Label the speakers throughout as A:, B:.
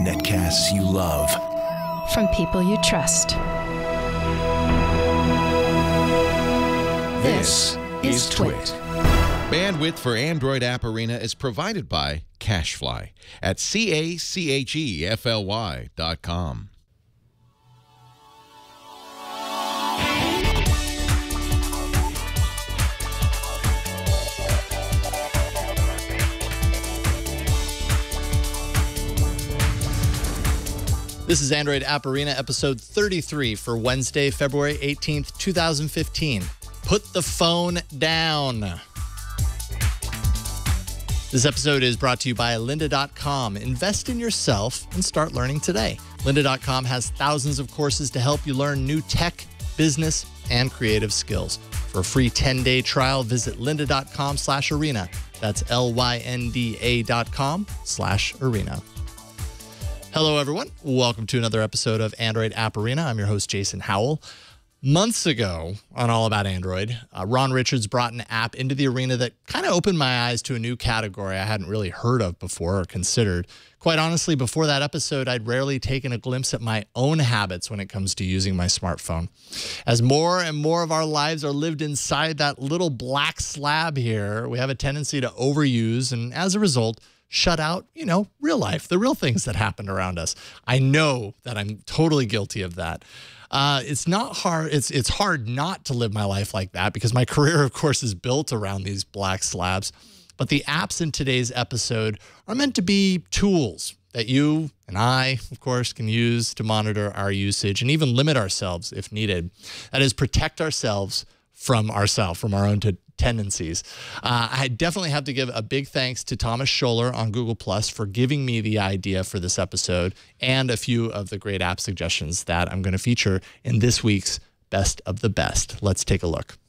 A: Netcasts you love.
B: From people you trust.
A: This is Twit.
C: Bandwidth for Android App Arena is provided by CacheFly at CACHEFLY.com.
D: This is Android App Arena episode 33 for Wednesday, February 18th, 2015. Put the phone down. This episode is brought to you by lynda.com. Invest in yourself and start learning today. Lynda.com has thousands of courses to help you learn new tech, business, and creative skills. For a free 10-day trial, visit lynda.com/arena. That's LYNDA.com/arena. Hello, everyone. Welcome to another episode of Android App Arena. I'm your host, Jason Howell. Months ago on All About Android, Ron Richards brought an app into the arena that kind of opened my eyes to a new category I hadn't really heard of before or considered. Quite honestly, before that episode, I'd rarely taken a glimpse at my own habits when it comes to using my smartphone. As more and more of our lives are lived inside that little black slab here, we have a tendency to overuse and, as a result, shut out, real life, the real things that happen around us. I know that I'm totally guilty of that. It's not hard. It's hard not to live my life like that because my career, of course, is built around these black slabs. But the apps in today's episode are meant to be tools that you and I, of course, can use to monitor our usage and even limit ourselves if needed. That is, protect ourselves from our own tendencies. I definitely have to give a big thanks to Thomas Scholler on Google Plus for giving me the idea for this episode and a few of the great app suggestions that I'm going to feature in this week's Best of the Best. Let's take a look.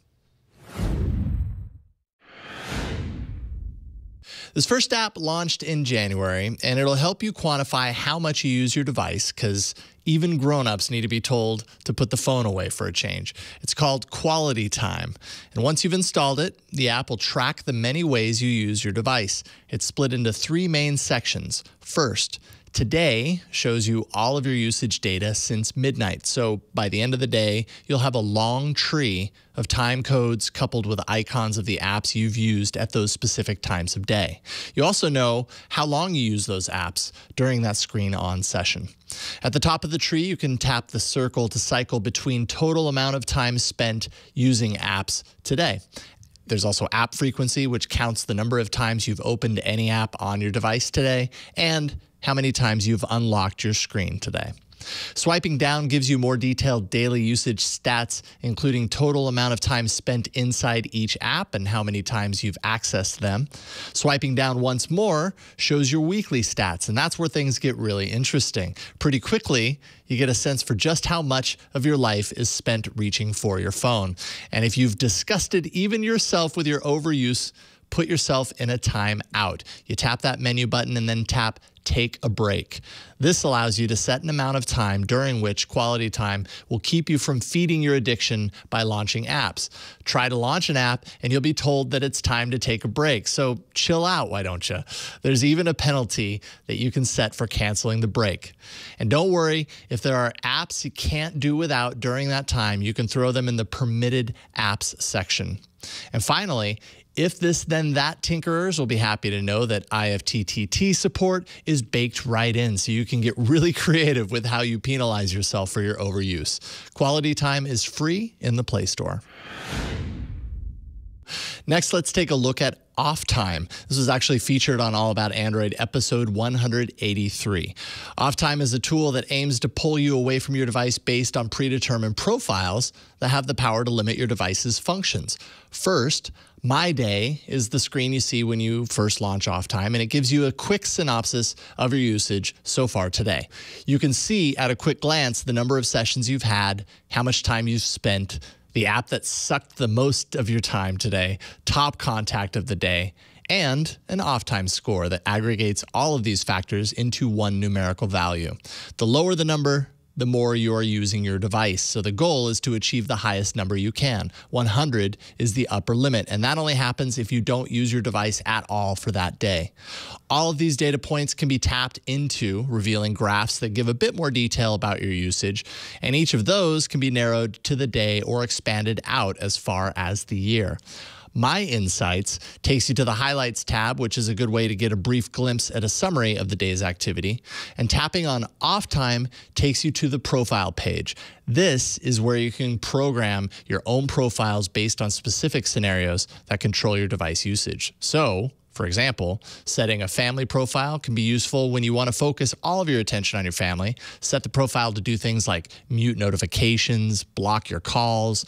D: This first app launched in January, and it'll help you quantify how much you use your device because even grown-ups need to be told to put the phone away for a change. It's called QualityTime. And once you've installed it, the app will track the many ways you use your device. It's split into three main sections. First, Today shows you all of your usage data since midnight. So by the end of the day, you'll have a long tree of time codes coupled with icons of the apps you've used at those specific times of day. You also know how long you use those apps during that screen on session. At the top of the tree, you can tap the circle to cycle between total amount of time spent using apps today. There's also app frequency, which counts the number of times you've opened any app on your device today, and how many times you've unlocked your screen today. Swiping down gives you more detailed daily usage stats, including total amount of time spent inside each app and how many times you've accessed them. Swiping down once more shows your weekly stats, and that's where things get really interesting. Pretty quickly, you get a sense for just how much of your life is spent reaching for your phone. And if you've disgusted even yourself with your overuse, put yourself in a time out. You tap that menu button and then tap Take a Break. This allows you to set an amount of time during which QualityTime will keep you from feeding your addiction by launching apps. Try to launch an app and you'll be told that it's time to take a break. So chill out, why don't you? There's even a penalty that you can set for canceling the break. And don't worry, if there are apps you can't do without during that time, you can throw them in the permitted apps section. And finally, if this then that tinkerers will be happy to know that IFTTT support is baked right in, so you can get really creative with how you penalize yourself for your overuse. QualityTime is free in the Play Store. Next, let's take a look at Offtime. This was actually featured on All About Android episode 183. Offtime is a tool that aims to pull you away from your device based on predetermined profiles that have the power to limit your device's functions. First, My Day is the screen you see when you first launch Offtime, and it gives you a quick synopsis of your usage so far today. You can see at a quick glance the number of sessions you've had, how much time you've spent, the app that sucked the most of your time today, top contact of the day, and an Offtime score that aggregates all of these factors into one numerical value. The lower the number, the more you are using your device. So the goal is to achieve the highest number you can. 100 is the upper limit, and that only happens if you don't use your device at all for that day. All of these data points can be tapped into, revealing graphs that give a bit more detail about your usage, and each of those can be narrowed to the day or expanded out as far as the year. My Insights takes you to the Highlights tab, which is a good way to get a brief glimpse at a summary of the day's activity. And tapping on Offtime takes you to the Profile page. This is where you can program your own profiles based on specific scenarios that control your device usage. So, for example, setting a family profile can be useful when you want to focus all of your attention on your family. Set the profile to do things like mute notifications, block your calls,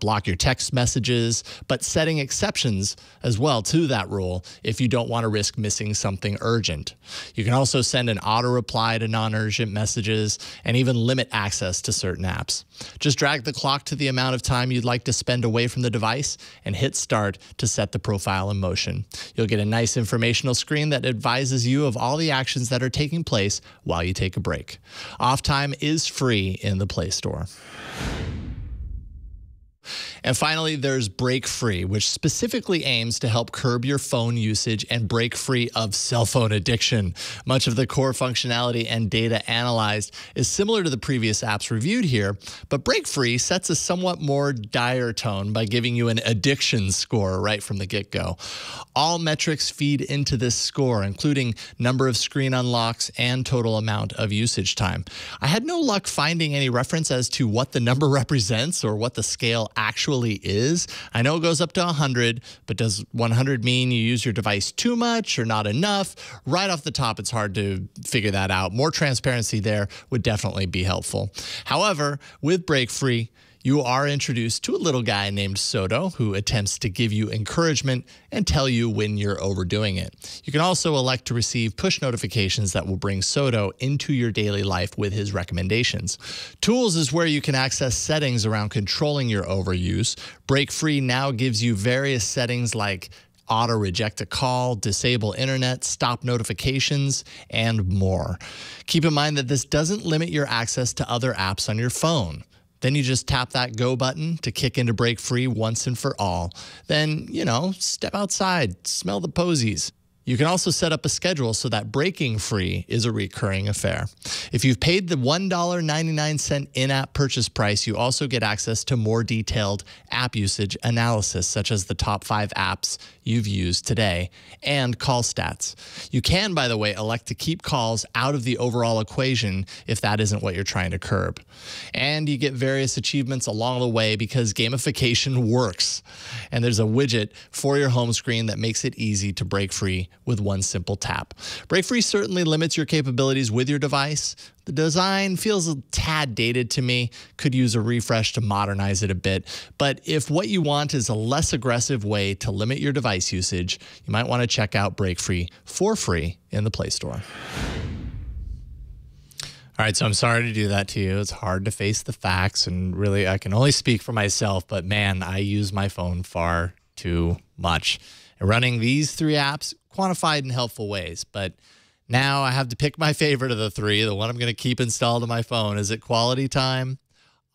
D: block your text messages, but setting exceptions as well to that rule if you don't want to risk missing something urgent. You can also send an auto reply to non-urgent messages and even limit access to certain apps. Just drag the clock to the amount of time you'd like to spend away from the device and hit start to set the profile in motion. You'll get a nice informational screen that advises you of all the actions that are taking place while you take a break. Offtime is free in the Play Store. And finally, there's BreakFree, which specifically aims to help curb your phone usage and break free of cell phone addiction. Much of the core functionality and data analyzed is similar to the previous apps reviewed here, but BreakFree sets a somewhat more dire tone by giving you an addiction score right from the get-go. All metrics feed into this score, including number of screen unlocks and total amount of usage time. I had no luck finding any reference as to what the number represents or what the scale actually is. I know it goes up to 100, but does 100 mean you use your device too much or not enough? Right off the top, it's hard to figure that out. More transparency there would definitely be helpful. However, with BreakFree, you are introduced to a little guy named Soto who attempts to give you encouragement and tell you when you're overdoing it. You can also elect to receive push notifications that will bring Soto into your daily life with his recommendations. Tools is where you can access settings around controlling your overuse. BreakFree now gives you various settings like auto reject a call, disable internet, stop notifications, and more. Keep in mind that this doesn't limit your access to other apps on your phone. Then you just tap that go button to kick into BreakFree once and for all. Then, step outside, smell the posies. You can also set up a schedule so that breaking free is a recurring affair. If you've paid the $1.99 in-app purchase price, you also get access to more detailed app usage analysis, such as the top 5 apps you've used today and call stats. You can, by the way, elect to keep calls out of the overall equation if that isn't what you're trying to curb. And you get various achievements along the way because gamification works. And there's a widget for your home screen that makes it easy to break free with one simple tap. BreakFree certainly limits your capabilities with your device. The design feels a tad dated to me, could use a refresh to modernize it a bit. But if what you want is a less aggressive way to limit your device usage, you might want to check out BreakFree for free in the Play Store. All right, so I'm sorry to do that to you. It's hard to face the facts, and really I can only speak for myself, but man, I use my phone far too much. And running these 3 apps, quantified in helpful ways, but now I have to pick my favorite of the 3, the one I'm going to keep installed on my phone. Is it QualityTime,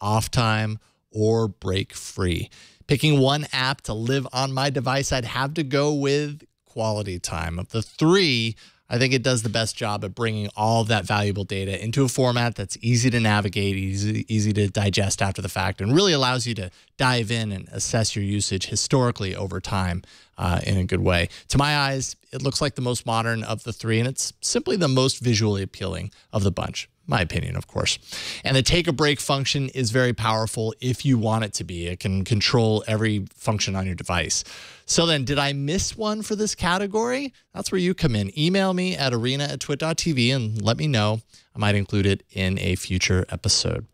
D: Offtime, or BreakFree? Picking one app to live on my device, I'd have to go with QualityTime. Of the 3, I think it does the best job at bringing all of that valuable data into a format that's easy to navigate, easy to digest after the fact, and really allows you to dive in and assess your usage historically over time in a good way. To my eyes, it looks like the most modern of the 3, and it's simply the most visually appealing of the bunch. My opinion, of course. And the take a break function is very powerful if you want it to be. It can control every function on your device. So then, did I miss one for this category? That's where you come in. Email me at arena@twit.tv and let me know. I might include it in a future episode.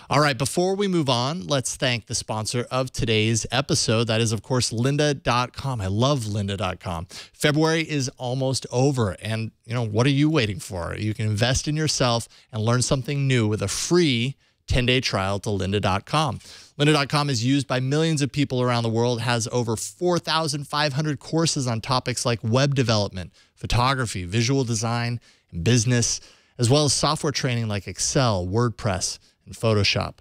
D: All right, before we move on, let's thank the sponsor of today's episode. That is, of course, lynda.com. I love lynda.com. February is almost over, and what are you waiting for? You can invest in yourself and learn something new with a free 10-day trial to lynda.com. Lynda.com is used by millions of people around the world, has over 4,500 courses on topics like web development, photography, visual design, and business. as well as software training like Excel, WordPress, and Photoshop.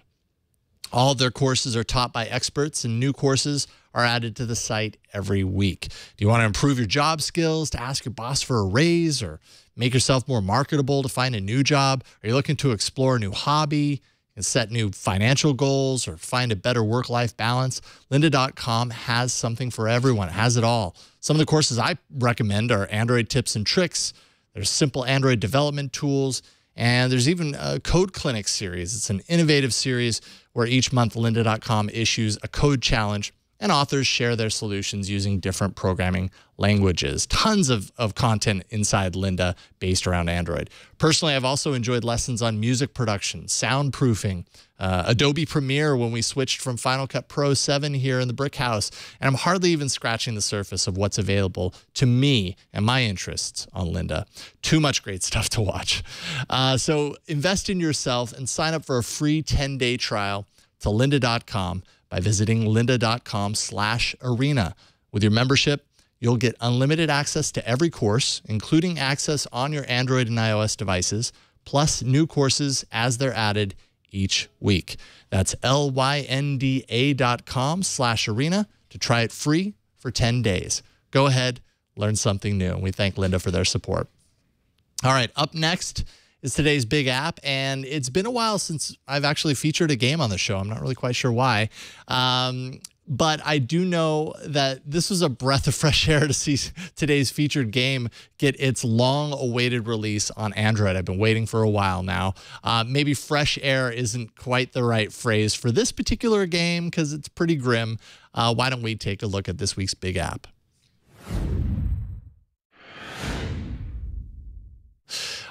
D: All of their courses are taught by experts, and new courses are added to the site every week. Do you want to improve your job skills, to ask your boss for a raise, or make yourself more marketable to find a new job? Are you looking to explore a new hobby and set new financial goals or find a better work-life balance? Lynda.com has something for everyone. It has it all. Some of the courses I recommend are Android tips and tricks. There's simple Android development tools, and there's even a Code Clinic series. It's an innovative series where each month Lynda.com issues a code challenge, and authors share their solutions using different programming languages. Tons of content inside Lynda based around Android. Personally, I've also enjoyed lessons on music production, soundproofing, Adobe Premiere when we switched from Final Cut Pro 7 here in the Brick House, and I'm hardly even scratching the surface of what's available to me and my interests on Lynda. Too much great stuff to watch. So invest in yourself and sign up for a free 10-day trial to Lynda.com by visiting lynda.com/arena. With your membership, you'll get unlimited access to every course, including access on your Android and iOS devices, plus new courses as they're added each week. That's lynda.com/arena to try it free for 10 days. Go ahead, learn something new. And we thank Lynda for their support. All right, up next is today's big app, and it's been a while since I've actually featured a game on the show. I'm not really quite sure why, but I do know that this was a breath of fresh air to see today's featured game get its long-awaited release on Android. I've been waiting for a while now. Maybe fresh air isn't quite the right phrase for this particular game because it's pretty grim. Why don't we take a look at this week's big app?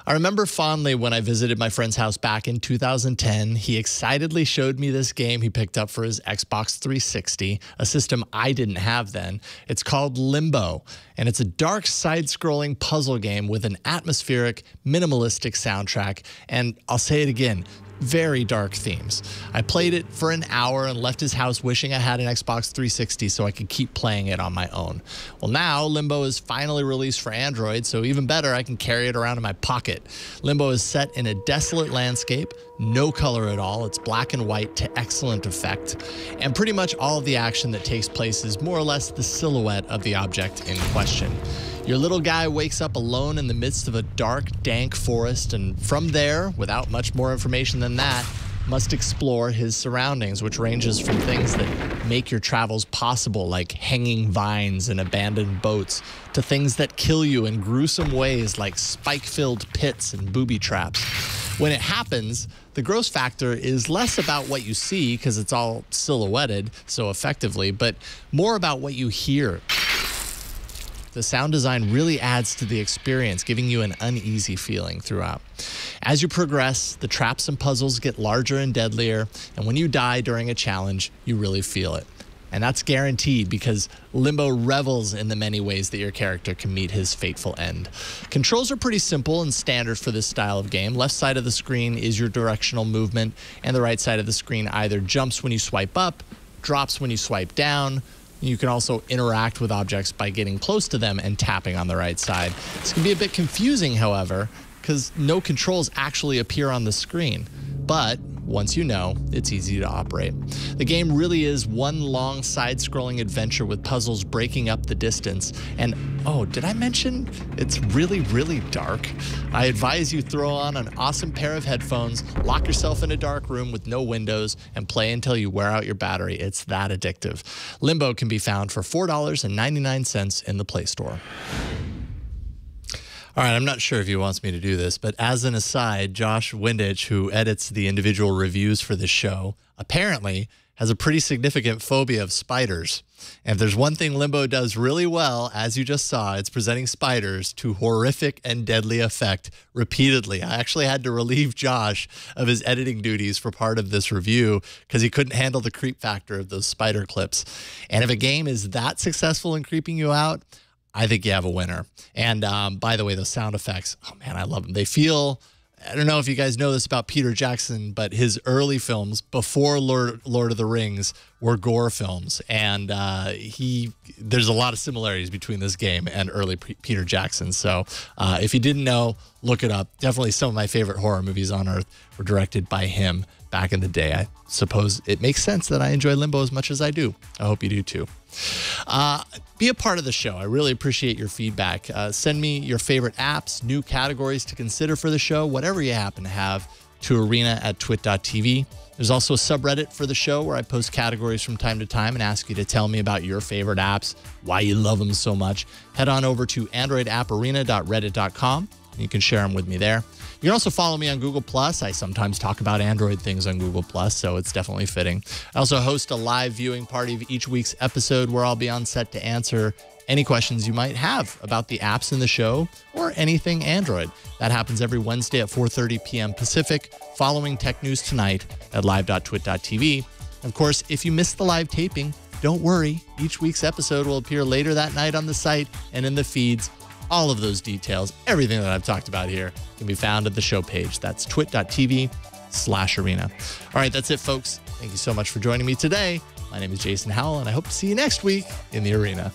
D: I remember fondly when I visited my friend's house back in 2010. He excitedly showed me this game he picked up for his Xbox 360, a system I didn't have then. It's called Limbo, and it's a dark side-scrolling puzzle game with an atmospheric, minimalistic soundtrack, and I'll say it again, very dark themes. I played it for an hour and left his house wishing I had an Xbox 360 so I could keep playing it on my own. Well, now Limbo is finally released for Android, so even better, I can carry it around in my pocket. Limbo is set in a desolate landscape, no color at all. It's black and white to excellent effect, and pretty much all of the action that takes place is more or less the silhouette of the object in question. Your little guy wakes up alone in the midst of a dark, dank forest, and from there, without much more information than that, must explore his surroundings, which ranges from things that make your travels possible, like hanging vines and abandoned boats, to things that kill you in gruesome ways, like spike-filled pits and booby traps. When it happens, the gross factor is less about what you see, because it's all silhouetted so effectively, but more about what you hear. The sound design really adds to the experience, giving you an uneasy feeling throughout. As you progress, the traps and puzzles get larger and deadlier, and when you die during a challenge, you really feel it. And that's guaranteed because Limbo revels in the many ways that your character can meet his fateful end. Controls are pretty simple and standard for this style of game. Left side of the screen is your directional movement, and the right side of the screen either jumps when you swipe up, drops when you swipe down. You can also interact with objects by getting close to them and tapping on the right side. This can be a bit confusing, however, because no controls actually appear on the screen. But once you know, it's easy to operate. The game really is one long side-scrolling adventure with puzzles breaking up the distance. And, oh, did I mention it's really, really dark? I advise you throw on an awesome pair of headphones, lock yourself in a dark room with no windows, and play until you wear out your battery. It's that addictive. Limbo can be found for $4.99 in the Play Store. All right, I'm not sure if he wants me to do this, but as an aside, Josh Windich, who edits the individual reviews for this show, apparently has a pretty significant phobia of spiders. And if there's one thing Limbo does really well, as you just saw, it's presenting spiders to horrific and deadly effect repeatedly. I actually had to relieve Josh of his editing duties for part of this review because he couldn't handle the creep factor of those spider clips. And if a game is that successful in creeping you out, I think you have a winner. And by the way, those sound effects, oh man, I love them. They feel I don't know if you guys know this about Peter Jackson, but his early films before Lord of the Rings were gore films. And there's a lot of similarities between this game and early Peter Jackson. So if you didn't know, look it up. Definitely some of my favorite horror movies on earth were directed by him back in the day. I suppose it makes sense that I enjoy Limbo as much as I do. I hope you do too. Be a part of the show. I really appreciate your feedback. Send me your favorite apps, new categories to consider for the show, whatever you happen to have, to arena@twit.tv. There's also a subreddit for the show where I post categories from time to time and ask you to tell me about your favorite apps, why you love them so much. Head on over to androidapparena.reddit.com and you can share them with me there. You can also follow me on Google+. I sometimes talk about Android things on Google+, so it's definitely fitting. I also host a live viewing party of each week's episode where I'll be on set to answer any questions you might have about the apps in the show or anything Android. That happens every Wednesday at 4:30 p.m. Pacific, following Tech News Tonight at live.twit.tv. Of course, if you missed the live taping, don't worry. Each week's episode will appear later that night on the site and in the feeds. All of those details, everything that I've talked about here, can be found at the show page. That's twit.tv/arena. All right, that's it, folks. Thank you so much for joining me today. My name is Jason Howell, and I hope to see you next week in the arena.